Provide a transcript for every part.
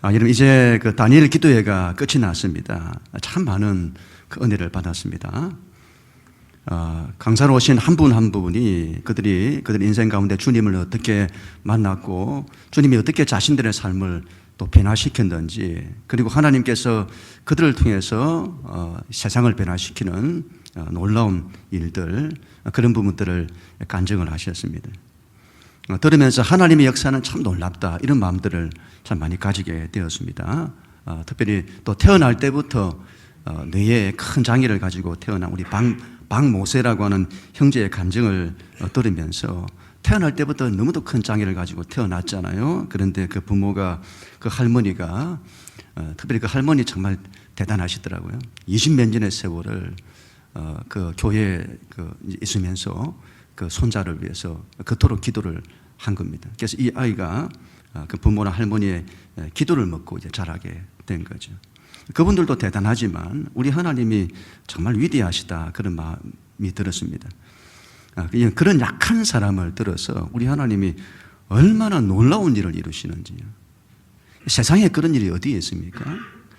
여러분, 이제 그 다니엘 기도회가 끝이 났습니다. 참 많은 그 은혜를 받았습니다. 강사로 오신 한 분 한 분이 그들의 인생 가운데 주님을 어떻게 만났고 주님이 어떻게 자신들의 삶을 또 변화시켰는지, 그리고 하나님께서 그들을 통해서 세상을 변화시키는 놀라운 일들, 그런 부분들을 간증을 하셨습니다. 들으면서 하나님의 역사는 참 놀랍다, 이런 마음들을 참 많이 가지게 되었습니다. 특별히 또 태어날 때부터 뇌에 큰 장애를 가지고 태어난 우리 박모세라고 하는 형제의 간증을 들으면서, 태어날 때부터 너무도 큰 장애를 가지고 태어났잖아요. 그런데 그 부모가, 그 할머니가, 특별히 그 할머니 정말 대단하시더라고요. 20몇 년의 세월을 그 교회에 있으면서 그 손자를 위해서 그토록 기도를 한 겁니다. 그래서 이 아이가 그 부모나 할머니의 기도를 먹고 이제 자라게 된 거죠. 그분들도 대단하지만 우리 하나님이 정말 위대하시다, 그런 마음이 들었습니다. 그런 약한 사람을 들어서 우리 하나님이 얼마나 놀라운 일을 이루시는지요. 세상에 그런 일이 어디에 있습니까?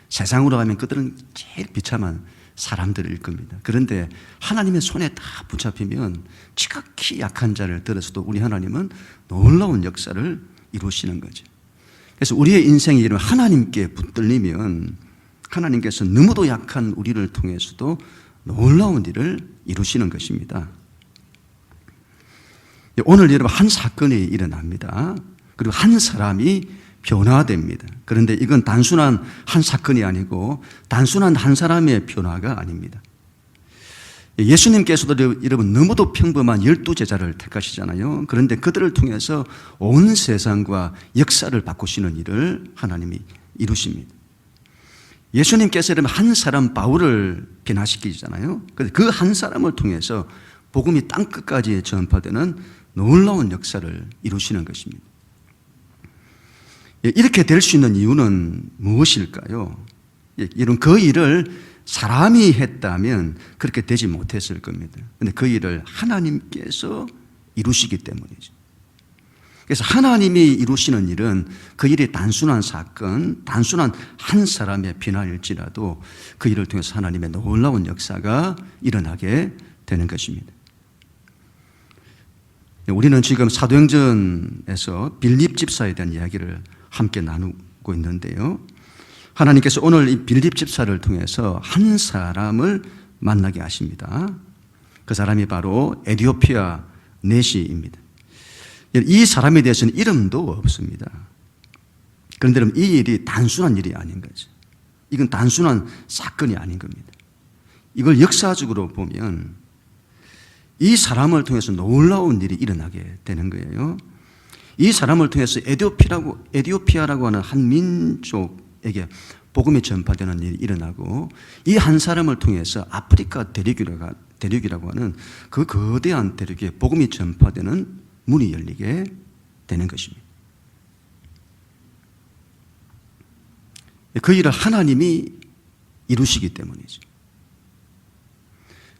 세상으로 가면 그들은 제일 비참한 사람들일 겁니다. 그런데 하나님의 손에 다 붙잡히면 지극히 약한 자를 들어서도 우리 하나님은 놀라운 역사를 이루시는 거죠. 그래서 우리의 인생이 이런 하나님께 붙들리면 하나님께서 너무도 약한 우리를 통해서도 놀라운 일을 이루시는 것입니다. 오늘 여러분, 한 사건이 일어납니다. 그리고 한 사람이 변화됩니다. 그런데 이건 단순한 한 사건이 아니고 단순한 한 사람의 변화가 아닙니다. 예수님께서도 여러분 너무도 평범한 12제자를 택하시잖아요. 그런데 그들을 통해서 온 세상과 역사를 바꾸시는 일을 하나님이 이루십니다. 예수님께서 여러분 한 사람 바울을 변화시키잖아요. 그 한 사람을 통해서 복음이 땅끝까지 전파되는 놀라운 역사를 이루시는 것입니다. 이렇게 될 수 있는 이유는 무엇일까요? 이런 그 일을 사람이 했다면 그렇게 되지 못했을 겁니다. 그런데 그 일을 하나님께서 이루시기 때문이죠. 그래서 하나님이 이루시는 일은 그 일이 단순한 사건, 단순한 한 사람의 변화일지라도 그 일을 통해서 하나님의 놀라운 역사가 일어나게 되는 것입니다. 우리는 지금 사도행전에서 빌립 집사에 대한 이야기를 함께 나누고 있는데요. 하나님께서 오늘 이 빌립 집사를 통해서 한 사람을 만나게 하십니다. 그 사람이 바로 에티오피아 네시입니다. 이 사람에 대해서는 이름도 없습니다. 그런데 이 일이 단순한 일이 아닌 거죠. 이건 단순한 사건이 아닌 겁니다. 이걸 역사적으로 보면 이 사람을 통해서 놀라운 일이 일어나게 되는 거예요. 이 사람을 통해서 에티오피아라고 하는 한 민족에게 복음이 전파되는 일이 일어나고, 이 한 사람을 통해서 아프리카 대륙이라고 하는 그 거대한 대륙에 복음이 전파되는 문이 열리게 되는 것입니다. 그 일을 하나님이 이루시기 때문이죠.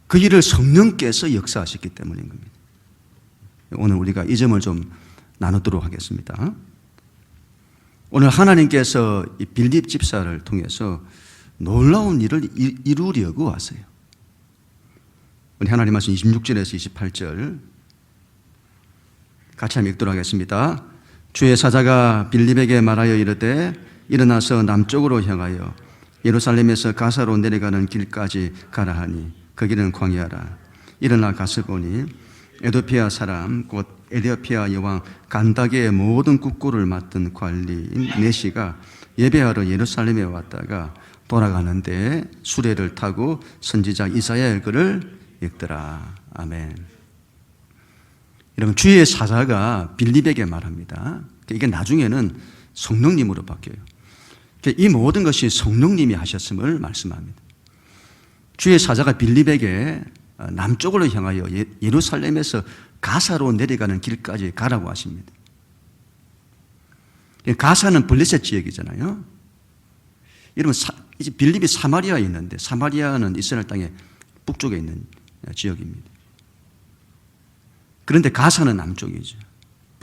그 일을 성령께서 역사하셨기 때문인 겁니다. 오늘 우리가 이 점을 좀 나누도록 하겠습니다. 오늘 하나님께서 이 빌립 집사를 통해서 놀라운 일을 이루려고 하세요. 우리 하나님 말씀 26절에서 28절 같이 한번 읽도록 하겠습니다. 주의 사자가 빌립에게 말하여 이르되 일어나서 남쪽으로 향하여 예루살렘에서 가사로 내려가는 길까지 가라 하니 그 길은 광야라. 일어나 가서 보니 에티오피아 사람 곧 에티오피아 여왕 간다게의 모든 국고를 맡은 관리인 네시가 예배하러 예루살렘에 왔다가 돌아가는데 수레를 타고 선지자 이사야의 글을 읽더라. 아멘. 여러분, 주의 사자가 빌립에게 말합니다. 이게 나중에는 성령님으로 바뀌어요. 이 모든 것이 성령님이 하셨음을 말씀합니다. 주의 사자가 빌립에게 남쪽으로 향하여 예루살렘에서 가사로 내려가는 길까지 가라고 하십니다. 가사는 블레셋 지역이잖아요. 여러분, 이제 빌립이 사마리아에 있는데, 사마리아는 이스라엘 땅의 북쪽에 있는 지역입니다. 그런데 가사는 남쪽이죠.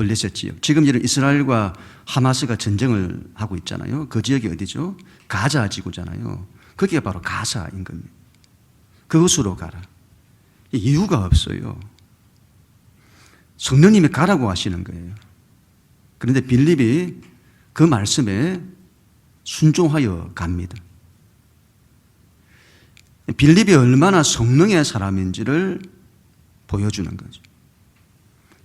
블레셋 지역. 지금 이런 이스라엘과 하마스가 전쟁을 하고 있잖아요. 그 지역이 어디죠? 가자 지구잖아요. 거기가 바로 가사인 겁니다. 그곳으로 가라. 이유가 없어요. 성령님이 가라고 하시는 거예요. 그런데 빌립이 그 말씀에 순종하여 갑니다. 빌립이 얼마나 성령의 사람인지를 보여주는 거죠.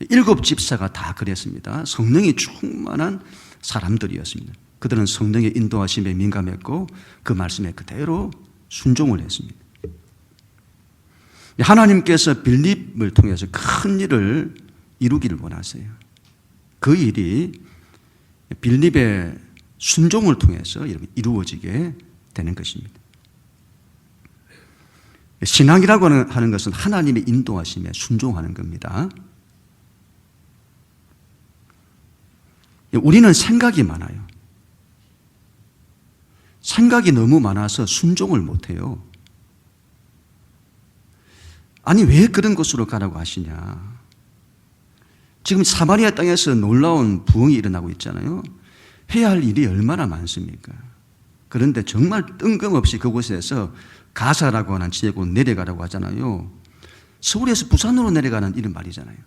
7 집사가 다 그랬습니다. 성령이 충만한 사람들이었습니다. 그들은 성령의 인도하심에 민감했고 그 말씀에 그대로 순종을 했습니다. 하나님께서 빌립을 통해서 큰 일을 이루기를 원하세요. 그 일이 빌립의 순종을 통해서 이루어지게 되는 것입니다. 신앙이라고 하는 것은 하나님의 인도하심에 순종하는 겁니다. 우리는 생각이 많아요. 생각이 너무 많아서 순종을 못해요. 아니, 왜 그런 곳으로 가라고 하시냐? 지금 사마리아 땅에서 놀라운 부흥이 일어나고 있잖아요. 해야 할 일이 얼마나 많습니까? 그런데 정말 뜬금없이 그곳에서 가사라고 하는 지역으로 내려가라고 하잖아요. 서울에서 부산으로 내려가는 이런 말이잖아요.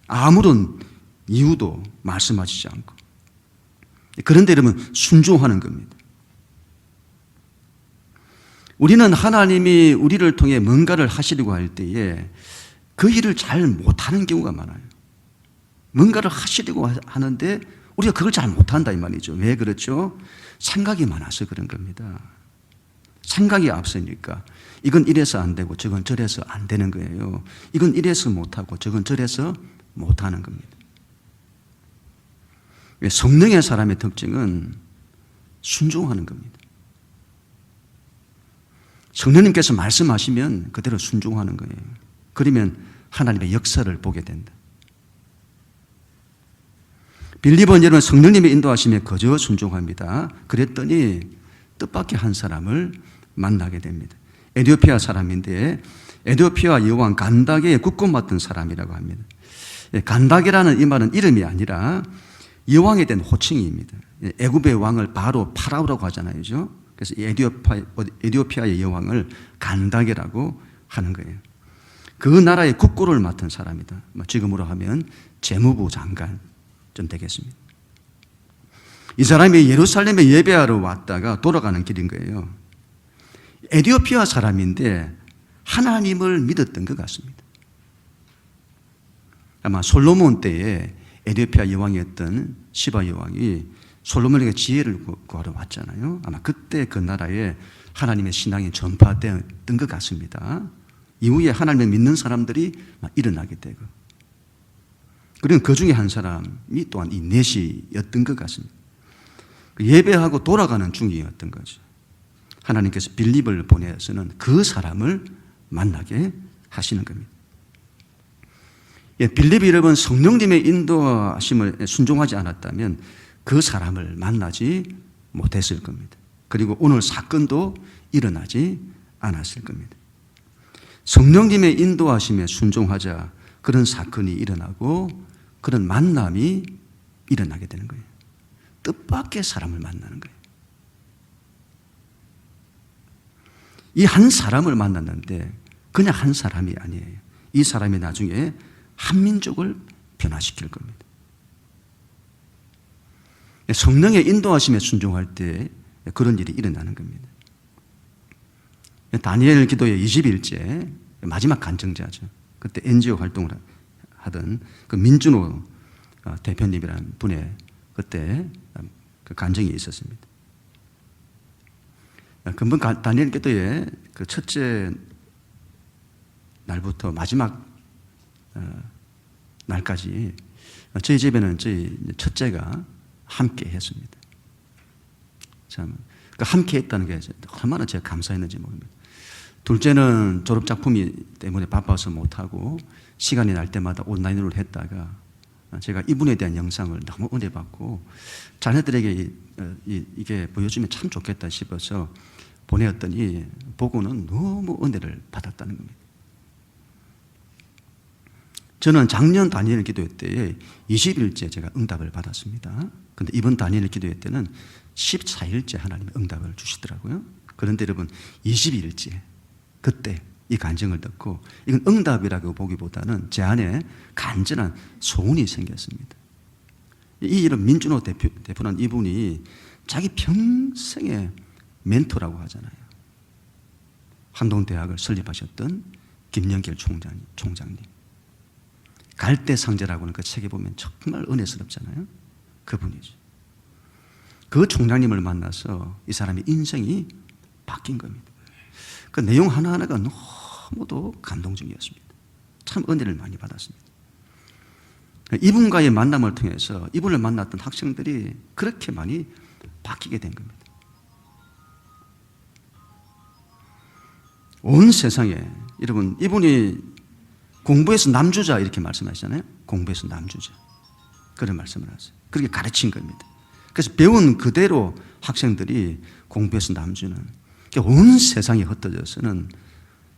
아무런 이유도 말씀하시지 않고. 그런데 여러분, 순종하는 겁니다. 우리는 하나님이 우리를 통해 뭔가를 하시려고 할 때에 그 일을 잘 못하는 경우가 많아요. 뭔가를 하시려고 하는데 우리가 그걸 잘 못한다 이 말이죠. 왜 그렇죠? 생각이 많아서 그런 겁니다. 생각이 앞서니까 이건 이래서 안 되고 저건 저래서 안 되는 거예요. 이건 이래서 못하고 저건 저래서 못하는 겁니다. 성령의 사람의 특징은 순종하는 겁니다. 성령님께서 말씀하시면 그대로 순종하는 거예요. 그러면 하나님의 역사를 보게 된다. 빌립은 여러분 성령님의 인도하심에 거저 순종합니다. 그랬더니 뜻밖의 한 사람을 만나게 됩니다. 에티오피아 사람인데 에티오피아 여왕 간다게의 국고 맡은 사람이라고 합니다. 간다게라는 이 말은 이름이 아니라 여왕에 대한 호칭입니다. 애굽의 왕을 바로 파라오라고 하잖아요. 그렇죠? 그래서 에티오피아의 여왕을 간다게라고 하는 거예요. 그 나라의 국고를 맡은 사람이다. 지금으로 하면 재무부 장관 좀 되겠습니다. 이 사람이 예루살렘에 예배하러 왔다가 돌아가는 길인 거예요. 에티오피아 사람인데 하나님을 믿었던 것 같습니다. 아마 솔로몬 때에 에티오피아 여왕이었던 시바 여왕이 솔로몬에게 지혜를 구하러 왔잖아요. 아마 그때 그 나라에 하나님의 신앙이 전파되었던 것 같습니다. 이후에 하나님을 믿는 사람들이 일어나게 되고, 그리고 그 중에 한 사람이 또한 이 넷이었던 것 같습니다. 예배하고 돌아가는 중이었던 거죠. 하나님께서 빌립을 보내서는 그 사람을 만나게 하시는 겁니다. 빌립이 여러분 성령님의 인도하심을 순종하지 않았다면 그 사람을 만나지 못했을 겁니다. 그리고 오늘 사건도 일어나지 않았을 겁니다. 성령님의 인도하심에 순종하자 그런 사건이 일어나고 그런 만남이 일어나게 되는 거예요. 뜻밖의 사람을 만나는 거예요. 이 한 사람을 만났는데 그냥 한 사람이 아니에요. 이 사람이 나중에 한민족을 변화시킬 겁니다. 성령의 인도하심에 순종할 때 그런 일이 일어나는 겁니다. 다니엘 기도의 20일째 마지막 간증자죠. 그때 NGO 활동을 하던 그 민준호 대표님이라는 분의 그때 그 간증이 있었습니다. 금방 다니엘 기도의 그 첫째 날부터 마지막 날까지 저희 집에는 저희 첫째가 함께 했습니다. 참, 함께 했다는 게 얼마나 제가 감사했는지 모릅니다. 둘째는 졸업 작품이 때문에 바빠서 못하고 시간이 날 때마다 온라인으로 했다가 제가 이분에 대한 영상을 너무 은혜 받고 자녀들에게 이게 보여주면 참 좋겠다 싶어서 보내었더니 보고는 너무 은혜를 받았다는 겁니다. 저는 작년 다니엘 기도회 때에 20일째 제가 응답을 받았습니다. 그런데 이번 다니엘 기도회 때는 14일째 하나님이 응답을 주시더라고요. 그런데 여러분 20일째 그때 이 간증을 듣고 이건 응답이라고 보기보다는 제 안에 간절한 소원이 생겼습니다. 이런 민준호 대표는 이분이 자기 평생의 멘토라고 하잖아요. 한동대학을 설립하셨던 김영길 총장님. 갈대상제라고 하는 그 책에 보면 정말 은혜스럽잖아요. 그분이죠. 그 총장님을 만나서 이 사람의 인생이 바뀐 겁니다. 그 내용 하나하나가 너무도 감동적이었습니다. 참 은혜를 많이 받았습니다. 이분과의 만남을 통해서 이분을 만났던 학생들이 그렇게 많이 바뀌게 된 겁니다. 온 세상에 여러분 이분이 공부해서 남주자 이렇게 말씀하시잖아요. 공부해서 남주자 그런 말씀을 하세요. 그렇게 가르친 겁니다. 그래서 배운 그대로 학생들이 공부해서 남주는 온 세상에 흩어져서는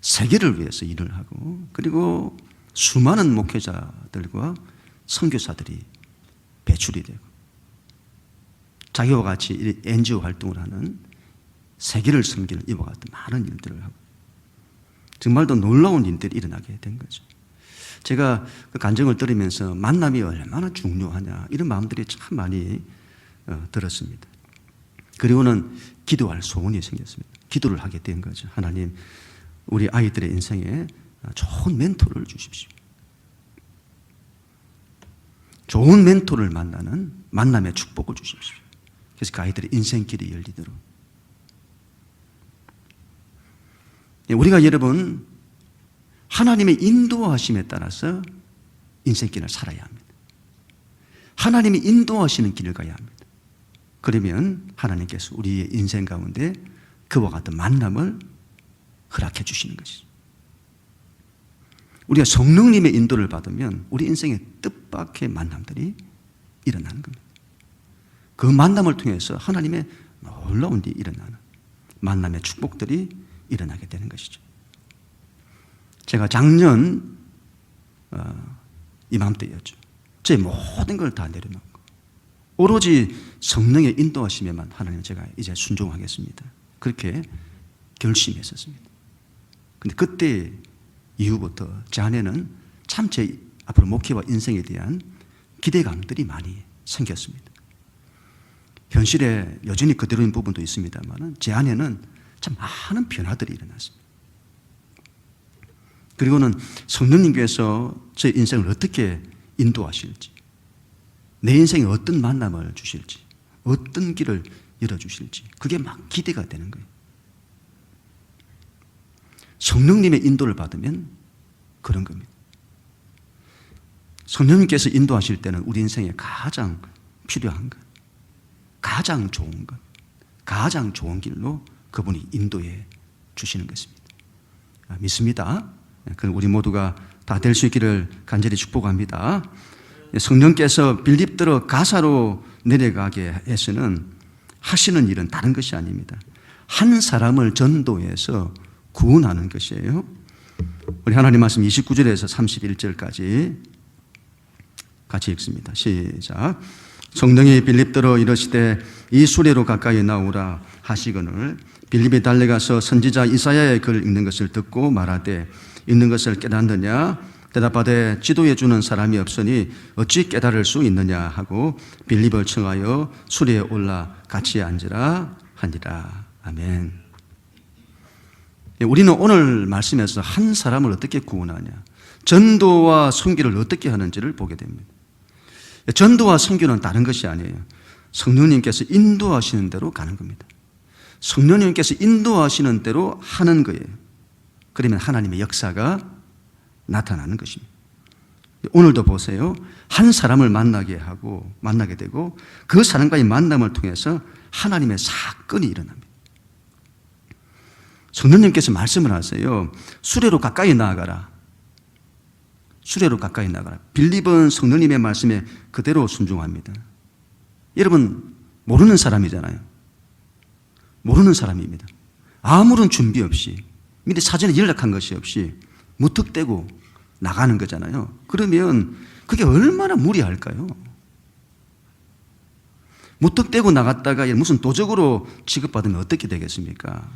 세계를 위해서 일을 하고 그리고 수많은 목회자들과 선교사들이 배출이 되고 자기와 같이 NGO 활동을 하는 세계를 섬기는 이와 같은 많은 일들을 하고 정말 더 놀라운 일들이 일어나게 된 거죠. 제가 그 간증을 들으면서 만남이 얼마나 중요하냐 이런 마음들이 참 많이 들었습니다. 그리고는 기도할 소원이 생겼습니다. 기도를 하게 된 거죠. 하나님 우리 아이들의 인생에 좋은 멘토를 주십시오. 좋은 멘토를 만나는 만남의 축복을 주십시오. 그래서 그 아이들의 인생길이 열리도록. 우리가 여러분 하나님의 인도하심에 따라서 인생길을 살아야 합니다. 하나님이 인도하시는 길을 가야 합니다. 그러면 하나님께서 우리의 인생 가운데 그와 같은 만남을 허락해 주시는 것이죠. 우리가 성령님의 인도를 받으면 우리 인생에 뜻밖의 만남들이 일어나는 겁니다. 그 만남을 통해서 하나님의 놀라운 일이 일어나는 만남의 축복들이 일어나게 되는 것이죠. 제가 작년 이맘때였죠. 제 모든 걸 다 내려놓고 오로지 성령의 인도하심에만 하나님 제가 이제 순종하겠습니다. 그렇게 결심했었습니다. 근데 그때 이후부터 제 안에는 참 제 앞으로 목회와 인생에 대한 기대감들이 많이 생겼습니다. 현실에 여전히 그대로인 부분도 있습니다만 제 안에는 참 많은 변화들이 일어났습니다. 그리고는 성령님께서 제 인생을 어떻게 인도하실지, 내 인생에 어떤 만남을 주실지, 어떤 길을 열어주실지 그게 막 기대가 되는 거예요. 성령님의 인도를 받으면 그런 겁니다. 성령님께서 인도하실 때는 우리 인생에 가장 필요한 것, 가장 좋은 것, 가장 좋은 길로 그분이 인도해 주시는 것입니다. 믿습니다. 그럼 우리 모두가 다 될 수 있기를 간절히 축복합니다. 성령께서 빌립들어 가사로 내려가게 해서는 하시는 일은 다른 것이 아닙니다. 한 사람을 전도해서 구원하는 것이에요. 우리 하나님 말씀 29절에서 31절까지 같이 읽습니다. 시작. 성령이 빌립들어 이르시되 이 수레로 가까이 나오라 하시거늘 빌립이 달려가서 선지자 이사야의 글 읽는 것을 듣고 말하되 읽는 것을 깨닫느냐 대답하되 지도해 주는 사람이 없으니 어찌 깨달을 수 있느냐 하고 빌립을 청하여 수레에 올라 같이 앉으라 하니라. 아멘. 우리는 오늘 말씀에서 한 사람을 어떻게 구원하냐, 전도와 선교를 어떻게 하는지를 보게 됩니다. 전도와 선교는 다른 것이 아니에요. 성령님께서 인도하시는 대로 가는 겁니다. 성령님께서 인도하시는 대로 하는 거예요. 그러면 하나님의 역사가 나타나는 것입니다. 오늘도 보세요. 한 사람을 만나게 되고 그 사람과의 만남을 통해서 하나님의 사건이 일어납니다. 성령님께서 말씀을 하세요. 수레로 가까이 나아가라. 수레로 가까이 나아가라. 빌립은 성령님의 말씀에 그대로 순종합니다. 여러분 모르는 사람이잖아요. 모르는 사람입니다. 아무런 준비 없이 미리 사전에 연락한 것이 없이 무턱대고 나가는 거잖아요. 그러면 그게 얼마나 무리할까요? 무턱대고 나갔다가 무슨 도적으로 취급받으면 어떻게 되겠습니까?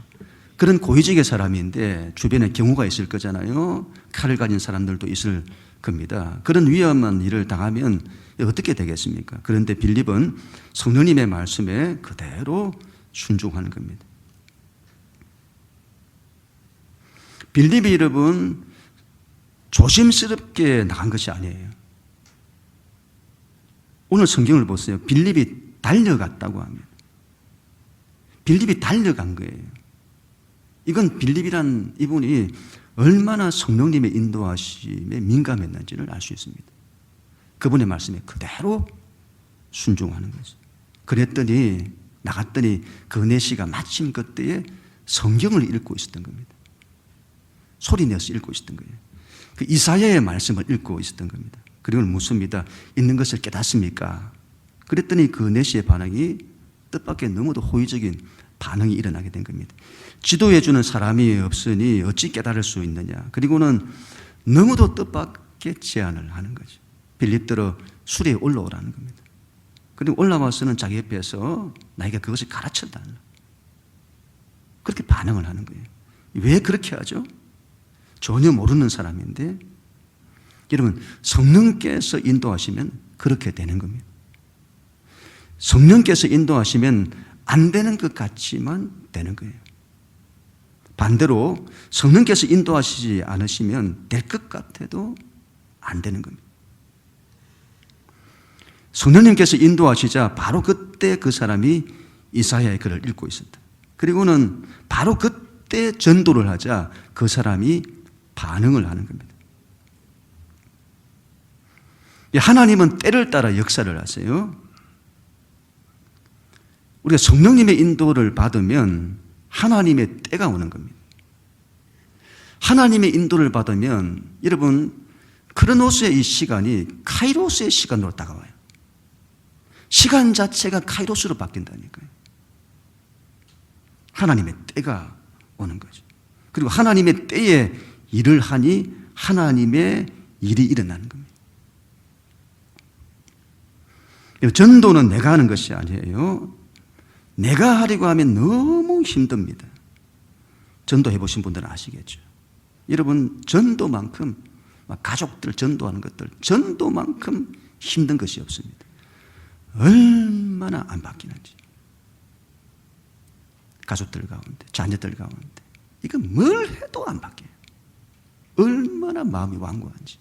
그런 고위직의 사람인데 주변에 경호가 있을 거잖아요. 칼을 가진 사람들도 있을 겁니다. 그런 위험한 일을 당하면 어떻게 되겠습니까? 그런데 빌립은 성령님의 말씀에 그대로 순종하는 겁니다. 빌립이 여러분 조심스럽게 나간 것이 아니에요. 오늘 성경을 보세요. 빌립이 달려갔다고 합니다. 빌립이 달려간 거예요. 이건 빌립이란 이분이 얼마나 성령님의 인도하심에 민감했는지를 알 수 있습니다. 그분의 말씀에 그대로 순종하는 거죠. 그랬더니 나갔더니 그 내시가 마침 그때에 성경을 읽고 있었던 겁니다. 소리 내서 읽고 있었던 거예요. 그 이사야의 말씀을 읽고 있었던 겁니다. 그리고 묻습니다. 있는 것을 깨닫습니까? 그랬더니 그 내시의 반응이 뜻밖의 너무도 호의적인 반응이 일어나게 된 겁니다. 지도해 주는 사람이 없으니 어찌 깨달을 수 있느냐. 그리고는 너무도 뜻밖의 제안을 하는 거죠. 빌립들어 수레에 올라오라는 겁니다. 그리고 올라와서는 자기 옆에서 나에게 그것을 가르쳐달라. 그렇게 반응을 하는 거예요. 왜 그렇게 하죠? 전혀 모르는 사람인데 여러분 성령께서 인도하시면 그렇게 되는 겁니다. 성령께서 인도하시면 안 되는 것 같지만 되는 거예요. 반대로 성령께서 인도하시지 않으시면 될 것 같아도 안 되는 겁니다. 성령님께서 인도하시자 바로 그때 그 사람이 이사야의 글을 읽고 있었다. 그리고는 바로 그때 전도를 하자 그 사람이 반응을 하는 겁니다. 하나님은 때를 따라 역사를 하세요. 우리가 성령님의 인도를 받으면 하나님의 때가 오는 겁니다. 하나님의 인도를 받으면 여러분 크로노스의 이 시간이 카이로스의 시간으로 다가와요. 시간 자체가 카이로스로 바뀐다니까요. 하나님의 때가 오는 거죠. 그리고 하나님의 때에 일을 하니 하나님의 일이 일어나는 겁니다. 전도는 내가 하는 것이 아니에요. 내가 하려고 하면 너무 힘듭니다. 전도해 보신 분들은 아시겠죠. 여러분 전도만큼 가족들 전도하는 것들 전도만큼 힘든 것이 없습니다. 얼마나 안 바뀌는지. 가족들 가운데 자녀들 가운데 이건 뭘 해도 안 바뀌어요. 얼마나 마음이 완고한지.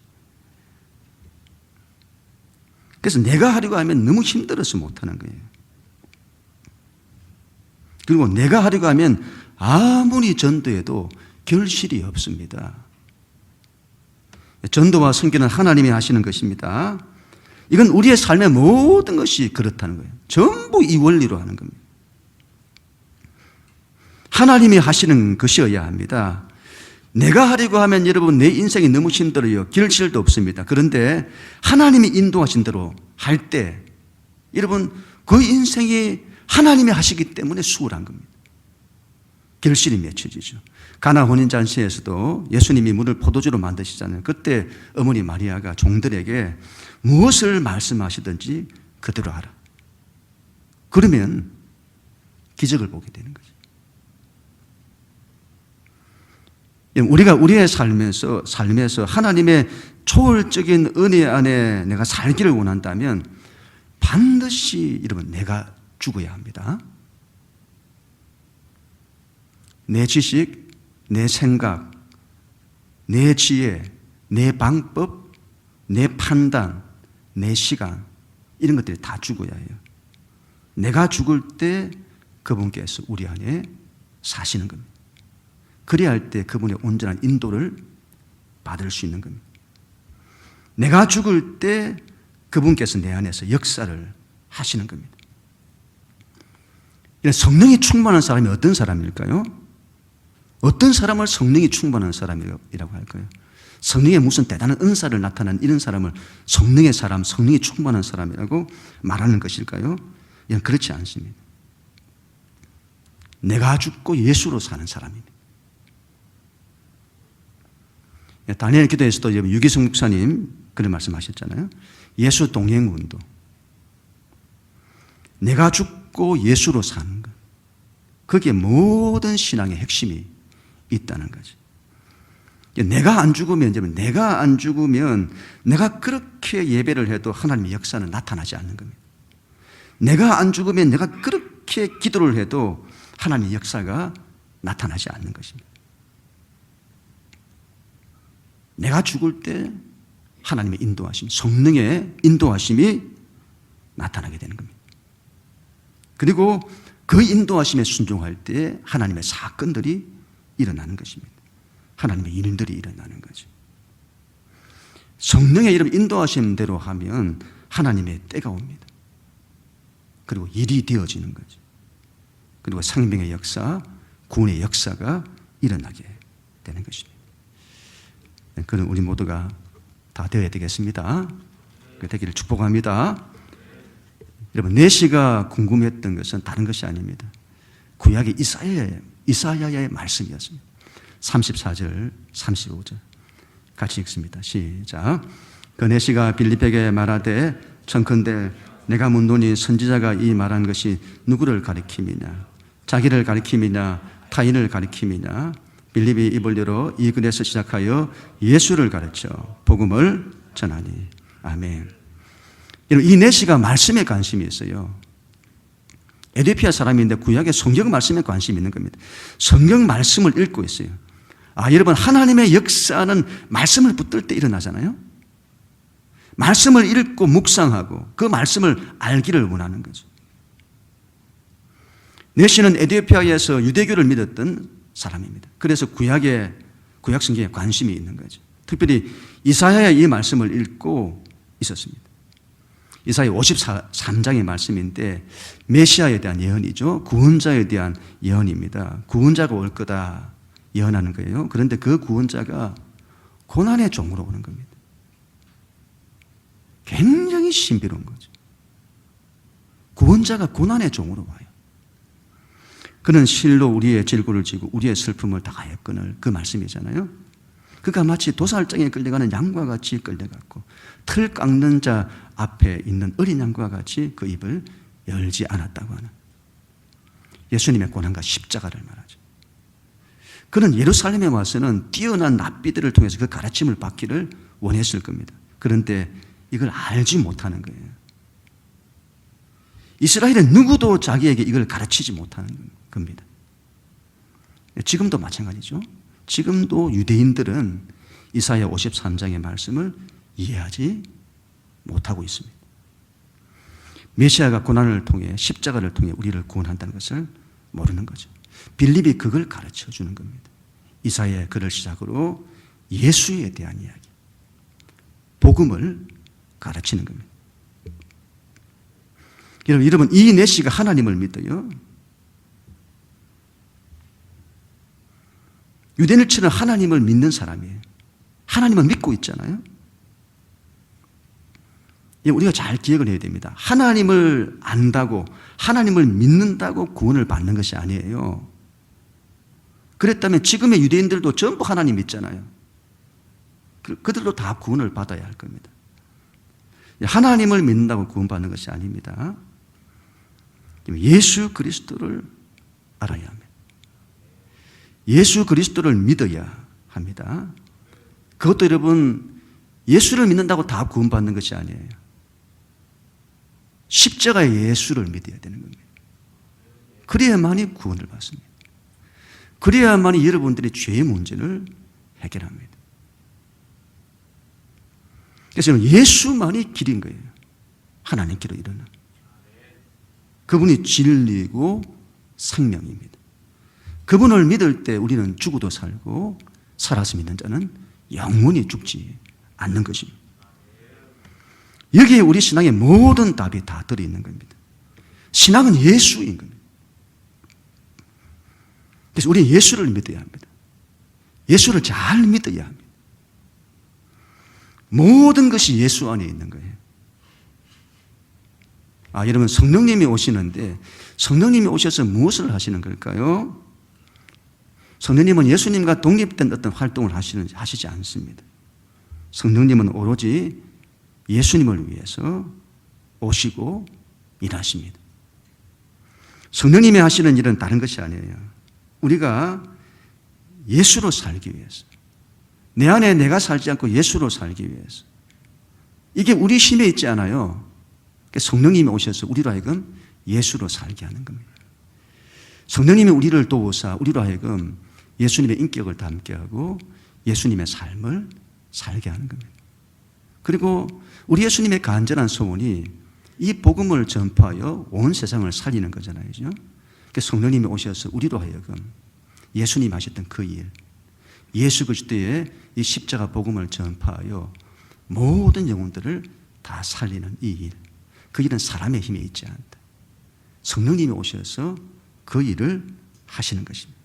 그래서 내가 하려고 하면 너무 힘들어서 못하는 거예요. 그리고 내가 하려고 하면 아무리 전도해도 결실이 없습니다. 전도와 선교는 하나님이 하시는 것입니다. 이건 우리의 삶의 모든 것이 그렇다는 거예요. 전부 이 원리로 하는 겁니다. 하나님이 하시는 것이어야 합니다. 내가 하려고 하면 여러분 내 인생이 너무 힘들어요. 결실도 없습니다. 그런데 하나님이 인도하신 대로 할 때 여러분 그 인생이 하나님이 하시기 때문에 수월한 겁니다. 결실이 맺혀지죠. 가나 혼인잔치에서도 예수님이 물을 포도주로 만드시잖아요. 그때 어머니 마리아가 종들에게 무엇을 말씀하시든지 그대로 하라. 그러면 기적을 보게 되는 거죠. 우리가 우리의 삶에서 하나님의 초월적인 은혜 안에 내가 살기를 원한다면 반드시 여러분 내가 죽어야 합니다. 내 지식, 내 생각, 내 지혜, 내 방법, 내 판단, 내 시간 이런 것들이 다 죽어야 해요. 내가 죽을 때 그분께서 우리 안에 사시는 겁니다. 그래야 할 때 그분의 온전한 인도를 받을 수 있는 겁니다. 내가 죽을 때 그분께서 내 안에서 역사를 하시는 겁니다. 성령이 충만한 사람이 어떤 사람일까요? 어떤 사람을 성령이 충만한 사람이라고 할까요? 성령의 무슨 대단한 은사를 나타낸 이런 사람을 성령의 사람, 성령이 충만한 사람이라고 말하는 것일까요? 이건 그렇지 않습니다. 내가 죽고 예수로 사는 사람입니다. 다니엘 기도에서도 유기성 목사님 그런 말씀하셨잖아요. 예수 동행 운동. 내가 죽고 예수로 사는 것. 거기에 모든 신앙의 핵심이 있다는 거죠. 내가 안 죽으면 내가 그렇게 예배를 해도 하나님의 역사는 나타나지 않는 겁니다. 내가 안 죽으면 내가 그렇게 기도를 해도 하나님의 역사가 나타나지 않는 것입니다. 내가 죽을 때 하나님의 인도하심, 성령의 인도하심이 나타나게 되는 겁니다. 그리고 그 인도하심에 순종할 때 하나님의 사건들이 일어나는 것입니다. 하나님의 일들이 일어나는 거죠. 성령의 이름 인도하심대로 하면 하나님의 때가 옵니다. 그리고 일이 되어지는 거죠. 그리고 생명의 역사, 구원의 역사가 일어나게 되는 것입니다. 그는 우리 모두가 다 되어야 되겠습니다. 그 되기를 축복합니다. 여러분, 내시가 궁금했던 것은 다른 것이 아닙니다. 구약의 이사야의 말씀이었습니다. 34절, 35절 같이 읽습니다. 시작. 그 내시가 빌립에게 말하되 청컨대 내가 묻노니 선지자가 이 말한 것이 누구를 가리킴이냐? 자기를 가리킴이냐? 타인을 가리킴이냐? 빌립이 입을 열어 이 글에서 시작하여 예수를 가르쳐 복음을 전하니. 아멘. 이 내시가 말씀에 관심이 있어요. 에티오피아 사람인데 구약의 성경 말씀에 관심이 있는 겁니다. 성경 말씀을 읽고 있어요. 여러분, 하나님의 역사는 말씀을 붙들 때 일어나잖아요. 말씀을 읽고 묵상하고 그 말씀을 알기를 원하는 거죠. 내시는 에티오피아에서 유대교를 믿었던 사람입니다. 그래서 구약 성경에 관심이 있는 거죠. 특별히 이사야의 이 말씀을 읽고 있었습니다. 이사야 53장의 말씀인데 메시아에 대한 예언이죠. 구원자에 대한 예언입니다. 구원자가 올 거다 예언하는 거예요. 그런데 그 구원자가 고난의 종으로 오는 겁니다. 굉장히 신비로운 거죠. 구원자가 고난의 종으로 와요. 그는 실로 우리의 질고를 지고 우리의 슬픔을 다 하였거늘, 그 말씀이잖아요. 그가 마치 도살장에 끌려가는 양과 같이 끌려갔고 틀 깎는 자 앞에 있는 어린 양과 같이 그 입을 열지 않았다고 하는 예수님의 고난과 십자가를 말하죠. 그는 예루살렘에 와서는 뛰어난 납비들을 통해서 그 가르침을 받기를 원했을 겁니다. 그런데 이걸 알지 못하는 거예요. 이스라엘은 누구도 자기에게 이걸 가르치지 못하는 겁니다. 지금도 마찬가지죠. 지금도 유대인들은 이사야 53장의 말씀을 이해하지 못하고 있습니다. 메시아가 고난을 통해 십자가를 통해 우리를 구원한다는 것을 모르는 거죠. 빌립이 그걸 가르쳐 주는 겁니다. 이사야의 글을 시작으로 예수에 대한 이야기, 복음을 가르치는 겁니다. 여러분, 이 내시가 하나님을 믿어요. 유대인처럼 하나님을 믿는 사람이에요. 하나님을 믿고 있잖아요. 우리가 잘 기억을 해야 됩니다. 하나님을 안다고, 하나님을 믿는다고 구원을 받는 것이 아니에요. 그랬다면 지금의 유대인들도 전부 하나님 믿잖아요. 그들도 다 구원을 받아야 할 겁니다. 하나님을 믿는다고 구원받는 것이 아닙니다. 예수 그리스도를 알아야 합니다. 예수 그리스도를 믿어야 합니다. 그것도 여러분, 예수를 믿는다고 다 구원받는 것이 아니에요. 십자가의 예수를 믿어야 되는 겁니다. 그래야만이 구원을 받습니다. 그래야만이 여러분들의 죄의 문제를 해결합니다. 그래서 예수만이 길인 거예요. 하나님께로 이르는. 그분이 진리고 생명입니다. 그분을 믿을 때 우리는 죽어도 살고 살아서 믿는 자는 영원히 죽지 않는 것입니다. 여기에 우리 신앙의 모든 답이 다 들어있는 겁니다. 신앙은 예수인 겁니다. 그래서 우리는 예수를 믿어야 합니다. 예수를 잘 믿어야 합니다. 모든 것이 예수 안에 있는 거예요. 여러분, 성령님이 오시는데 성령님이 오셔서 무엇을 하시는 걸까요? 성령님은 예수님과 독립된 어떤 활동을 하시지 않습니다. 성령님은 오로지 예수님을 위해서 오시고 일하십니다. 성령님이 하시는 일은 다른 것이 아니에요. 우리가 예수로 살기 위해서, 내 안에 내가 살지 않고 예수로 살기 위해서, 이게 우리 힘에 있지 않아요. 성령님이 오셔서 우리로 하여금 예수로 살게 하는 겁니다. 성령님이 우리를 도우사 우리로 하여금 예수님의 인격을 담게 하고 예수님의 삶을 살게 하는 겁니다. 그리고 우리 예수님의 간절한 소원이 이 복음을 전파하여 온 세상을 살리는 거잖아요. 그렇죠? 성령님이 오셔서 우리로 하여금 예수님 하셨던 그 일, 예수 그리스도의 이 십자가 복음을 전파하여 모든 영혼들을 다 살리는 이 일, 그 일은 사람의 힘에 있지 않다. 성령님이 오셔서 그 일을 하시는 것입니다.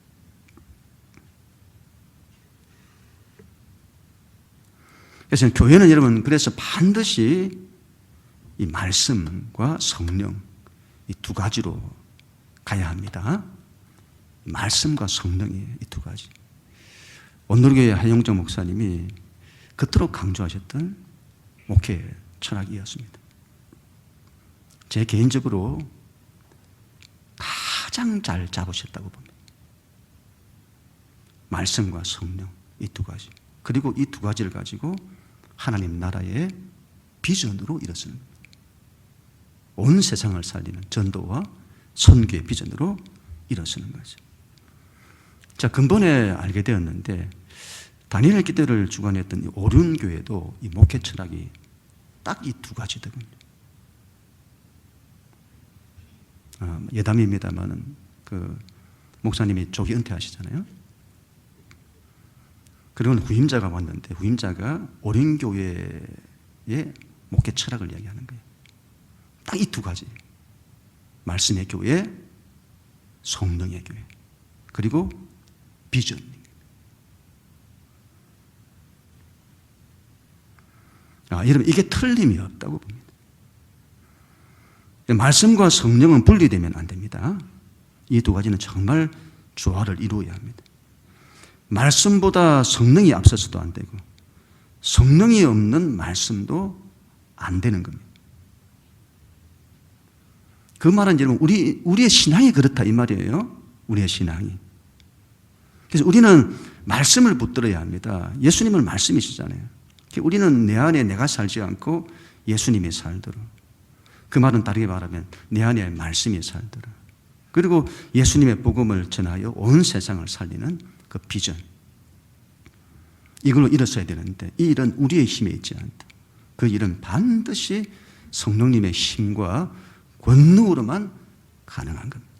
그래서 교회는 여러분, 그래서 반드시 이 말씀과 성령, 이 두 가지로 가야 합니다. 말씀과 성령이에요, 이 두 가지. 온누리교회 한영정 목사님이 그토록 강조하셨던 목회 철학이었습니다. 제 개인적으로 가장 잘 잡으셨다고 봅니다. 말씀과 성령, 이 두 가지. 그리고 이 두 가지를 가지고 하나님 나라의 비전으로 일어서는 겁니다. 온 세상을 살리는 전도와 선교의 비전으로 일어서는 거죠. 자, 근본에 알게 되었는데, 다니엘 기대를 주관했던 이 오륜교회도 이 목회 철학이 딱 이 두 가지더군요. 예담입니다만은 그 목사님이 조기 은퇴하시잖아요. 그리고 후임자가 왔는데 후임자가 오륜교회의 목회 철학을 이야기하는 거예요. 딱 이 두 가지. 말씀의 교회, 성령의 교회, 그리고 비전. 여러분, 이게 틀림이 없다고 봅니다. 말씀과 성령은 분리되면 안 됩니다. 이 두 가지는 정말 조화를 이루어야 합니다. 말씀보다 성령이 앞서서도 안 되고 성령이 없는 말씀도 안 되는 겁니다. 그 말은 여러분, 우리의 신앙이 그렇다 이 말이에요. 우리의 신앙이. 그래서 우리는 말씀을 붙들어야 합니다. 예수님은 말씀이시잖아요. 우리는 내 안에 내가 살지 않고 예수님이 살도록. 그 말은 다르게 말하면 내 안에 말씀이 살도록. 그리고 예수님의 복음을 전하여 온 세상을 살리는 그 비전. 이걸로 일어서야 되는데 이 일은 우리의 힘에 있지 않다. 그 일은 반드시 성령님의 힘과 권능으로만 가능한 겁니다.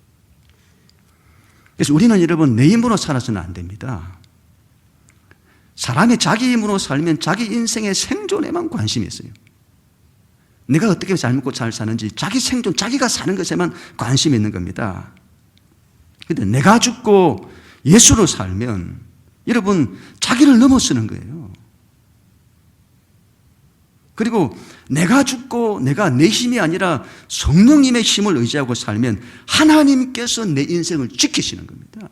그래서 우리는 여러분 내 힘으로 살아서는 안 됩니다. 사람이 자기 힘으로 살면 자기 인생의 생존에만 관심이 있어요. 내가 어떻게 잘 먹고 잘 사는지 자기 생존, 자기가 사는 것에만 관심이 있는 겁니다. 그런데 내가 죽고 예수로 살면 여러분 자기를 넘어서는 거예요. 그리고 내가 죽고 내가 내 힘이 아니라 성령님의 힘을 의지하고 살면 하나님께서 내 인생을 지키시는 겁니다.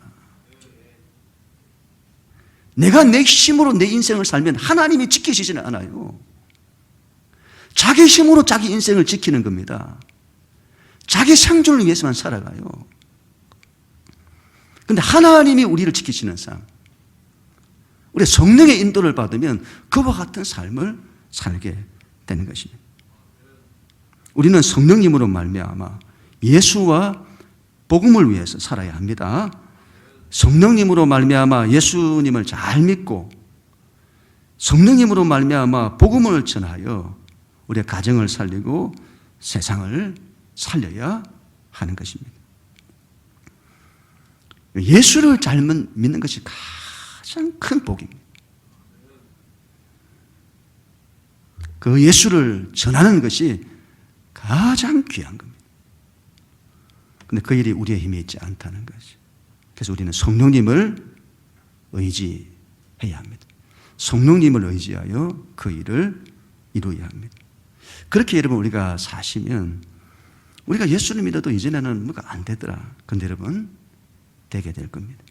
내가 내 힘으로 내 인생을 살면 하나님이 지키시지는 않아요. 자기 힘으로 자기 인생을 지키는 겁니다. 자기 생존을 위해서만 살아가요. 그런데 하나님이 우리를 지키시는 삶, 우리 성령의 인도를 받으면 그와 같은 삶을 살게 되는 것입니다. 우리는 성령님으로 말미암아 예수와 복음을 위해서 살아야 합니다. 성령님으로 말미암아 예수님을 잘 믿고 성령님으로 말미암아 복음을 전하여 우리의 가정을 살리고 세상을 살려야 하는 것입니다. 예수를 잘 믿는 것이 가장 큰 복입니다. 그 예수를 전하는 것이 가장 귀한 겁니다. 그런데 그 일이 우리의 힘에 있지 않다는 것이. 그래서 우리는 성령님을 의지해야 합니다. 성령님을 의지하여 그 일을 이루어야 합니다. 그렇게 여러분 우리가 사시면 우리가 예수를 믿어도 이전에는 뭐가 안 되더라. 그런데 여러분 되게 될 겁니다.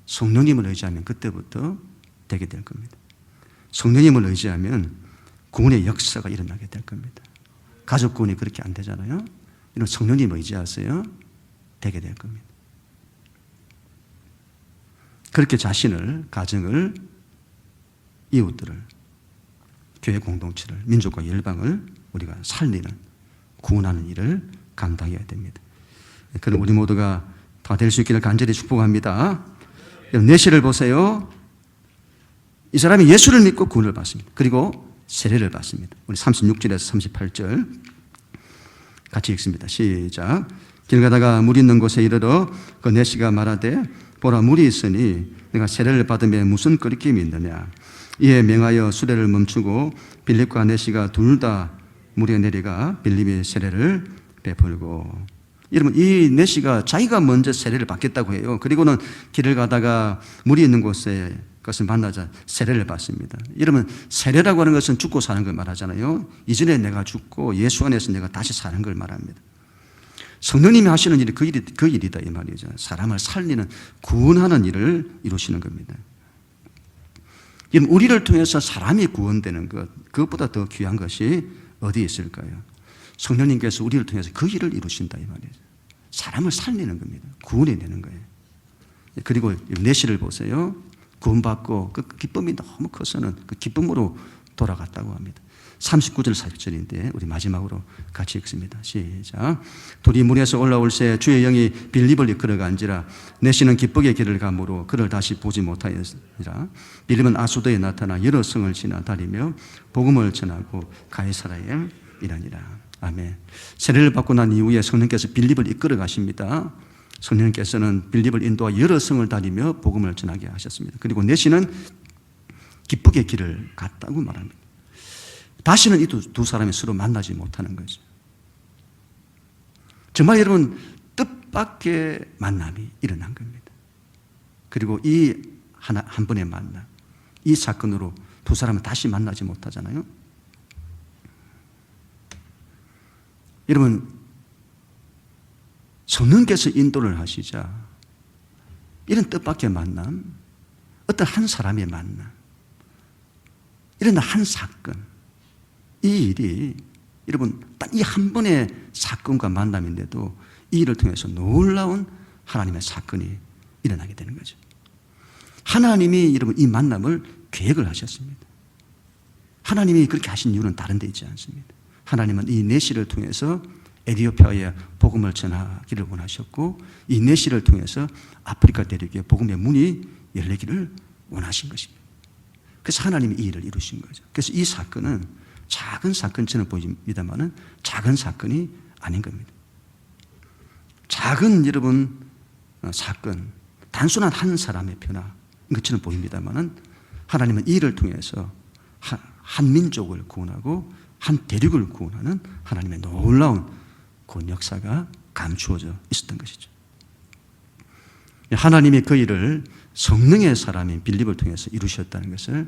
성령님을 의지하면 그때부터 되게 될 겁니다. 성령님을 의지하면 구원의 역사가 일어나게 될 겁니다. 가족 구원이 그렇게 안 되잖아요. 이런 성령님 의지하세요. 되게 될 겁니다. 그렇게 자신을, 가정을, 이웃들을, 교회 공동체를, 민족과 열방을 우리가 살리는, 구원하는 일을 감당해야 됩니다. 그럼 우리 모두가 다 될 수 있기를 간절히 축복합니다. 내시를 보세요. 이 사람이 예수를 믿고 구원을 받습니다. 그리고 세례를 받습니다. 우리 36절에서 38절 같이 읽습니다. 시작. 길 가다가 물 있는 곳에 이르러 그 내시가 말하되 보라 물이 있으니 내가 세례를 받으면 무슨 거리낌이 있느냐. 이에 명하여 수레를 멈추고 빌립과 내시가 둘 다 물에 내려가 빌립이 세례를 베풀고. 여러분 이 내시가 자기가 먼저 세례를 받겠다고 해요. 그리고는 길을 가다가 물이 있는 곳에 그것을 만나자 세례를 받습니다. 여러분 세례라고 하는 것은 죽고 사는 걸 말하잖아요. 이전에 내가 죽고 예수 안에서 내가 다시 사는 걸 말합니다. 성령님이 하시는 일이 그 일이다 이 말이죠. 사람을 살리는 구원하는 일을 이루시는 겁니다. 여러분 우리를 통해서 사람이 구원되는 것, 그것보다 더 귀한 것이 어디에 있을까요? 성령님께서 우리를 통해서 그 일을 이루신다 이 말이죠. 사람을 살리는 겁니다. 구원해내는 거예요. 그리고 내시를 보세요. 구원받고 그 기쁨이 너무 커서는 그 기쁨으로 돌아갔다고 합니다. 39절 40절인데 우리 마지막으로 같이 읽습니다. 시작. 둘이 물에서 올라올새 주의 영이 빌립을 이끌어간지라 내시는 기쁘게 길을 가므로 그를 다시 보지 못하였으리라. 빌립은 아소도에 나타나 여러 성을 지나 다니며 복음을 전하고 가이사라에 일하니라. 아멘. 세례를 받고 난 이후에 성령께서 빌립을 이끌어 가십니다. 성령께서는 빌립을 인도하 여러 성을 다니며 복음을 전하게 하셨습니다. 그리고 내시는 기쁘게 길을 갔다고 말합니다. 다시는 이 두 사람이 서로 만나지 못하는 거죠. 정말 여러분 뜻밖의 만남이 일어난 겁니다. 그리고 이 한 번의 만남, 이 사건으로 두 사람은 다시 만나지 못하잖아요. 여러분 성령께서 인도를 하시자 이런 뜻밖의 만남, 어떤 한 사람의 만남, 이런 한 사건, 이 일이 여러분 딱 이 한 번의 사건과 만남인데도 이 일을 통해서 놀라운 하나님의 사건이 일어나게 되는 거죠. 하나님이 여러분 이 만남을 계획을 하셨습니다. 하나님이 그렇게 하신 이유는 다른 데 있지 않습니다. 하나님은 이 내시를 통해서 에티오피아에 복음을 전하기를 원하셨고 이 내시를 통해서 아프리카 대륙에 복음의 문이 열리기를 원하신 것입니다. 그래서 하나님이 이 일을 이루신 거죠. 그래서 이 사건은 작은 사건처럼 보입니다만은 작은 사건이 아닌 겁니다. 작은 여러분 사건, 단순한 한 사람의 변화인 것처럼 보입니다만은 하나님은 이 일을 통해서 한 민족을 구원하고 한 대륙을 구원하는 하나님의 놀라운 구원 역사가 감추어져 있었던 것이죠. 하나님이 그 일을 성령의 사람인 빌립을 통해서 이루셨다는 것을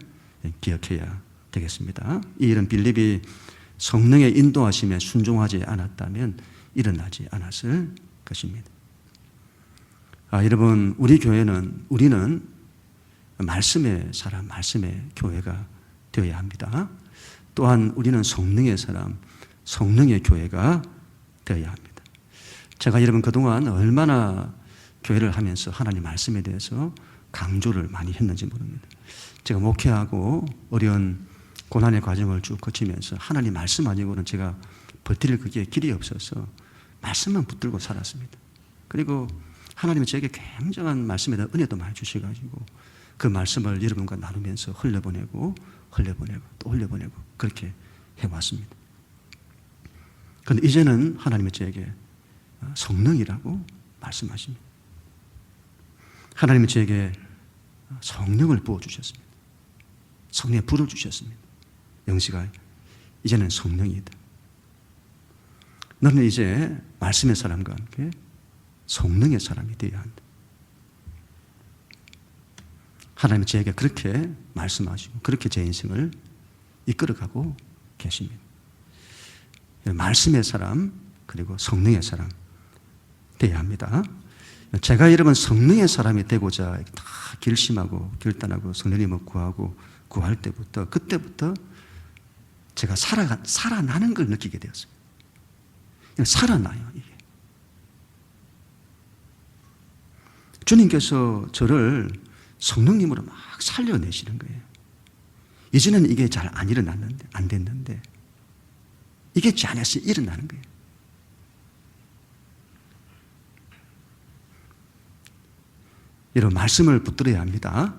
기억해야 되겠습니다. 이 일은 빌립이 성령의 인도하심에 순종하지 않았다면 일어나지 않았을 것입니다. 여러분 우리 교회는 우리는 말씀의 사람, 말씀의 교회가 되어야 합니다. 또한 우리는 성령의 사람, 성령의 교회가 되어야 합니다. 제가 여러분 그동안 얼마나 교회를 하면서 하나님 말씀에 대해서 강조를 많이 했는지 모릅니다. 제가 목회하고 어려운 고난의 과정을 쭉 거치면서 하나님 말씀 아니고는 제가 버틸 그게 길이 없어서 말씀만 붙들고 살았습니다. 그리고 하나님은 저에게 굉장한 말씀에 대한 은혜도 많이 주셔가지고 그 말씀을 여러분과 나누면서 흘려보내고 또 흘려보내고 그렇게 해왔습니다. 그런데 이제는 하나님은 저에게 성령이라고 말씀하십니다. 하나님은 저에게 성령을 부어주셨습니다. 성령의 불을 주셨습니다. 영시가 이제는 성령이다. 너는 이제 말씀의 사람과 함께 성령의 사람이 되어야 한다. 하나님은 저에게 그렇게 말씀하시고 그렇게 제 인생을 이끌어가고 계십니다. 말씀의 사람 그리고 성령의 사람 되어야 합니다. 제가 여러분 성령의 사람이 되고자 다 결심하고 결단하고 성령님을 구할 때부터, 그때부터 제가 살아나는 걸 느끼게 되었습니다. 살아나요, 이게. 주님께서 저를 성령님으로 막 살려내시는 거예요. 이제는 이게 잘 안 일어났는데, 안 됐는데, 이게 제 안에서 일어나는 거예요. 이런 말씀을 붙들어야 합니다.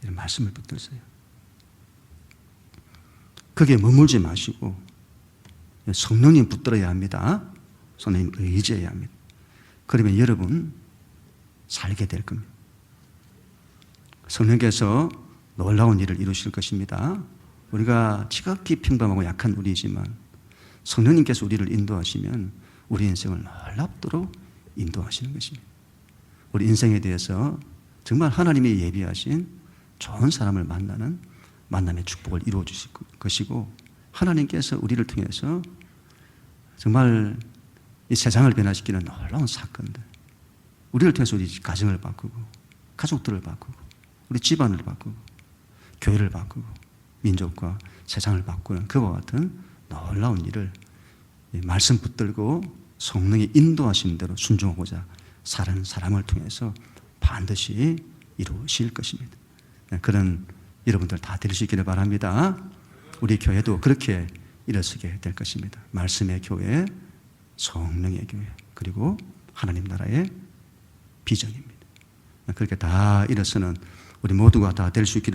이런 말씀을 붙들으세요. 거기에 머물지 마시고 성령님 붙들어야 합니다. 성령님 의지해야 합니다. 그러면 여러분 살게 될 겁니다. 성령께서 놀라운 일을 이루실 것입니다. 우리가 지극히 평범하고 약한 우리지만 성령님께서 우리를 인도하시면 우리 인생을 놀랍도록 인도하시는 것입니다. 우리 인생에 대해서 정말 하나님이 예비하신 좋은 사람을 만나는 만남의 축복을 이루어 주실 것이고, 하나님께서 우리를 통해서 정말 이 세상을 변화시키는 놀라운 사건들, 우리를 통해서 우리 가정을 바꾸고 가족들을 바꾸고 우리 집안을 바꾸고 교회를 바꾸고 민족과 세상을 바꾸는 그와 같은 놀라운 일을 말씀 붙들고 성령의 인도하시는 대로 순종하고자 사는 사람을 통해서 반드시 이루실 것입니다. 그런 여러분들 다 될 수 있기를 바랍니다. 우리 교회도 그렇게 일어서게 될 것입니다. 말씀의 교회, 성령의 교회, 그리고 하나님 나라의 비전입니다. 그렇게 다 일어서는 우리 모두가 다 될 수 있기를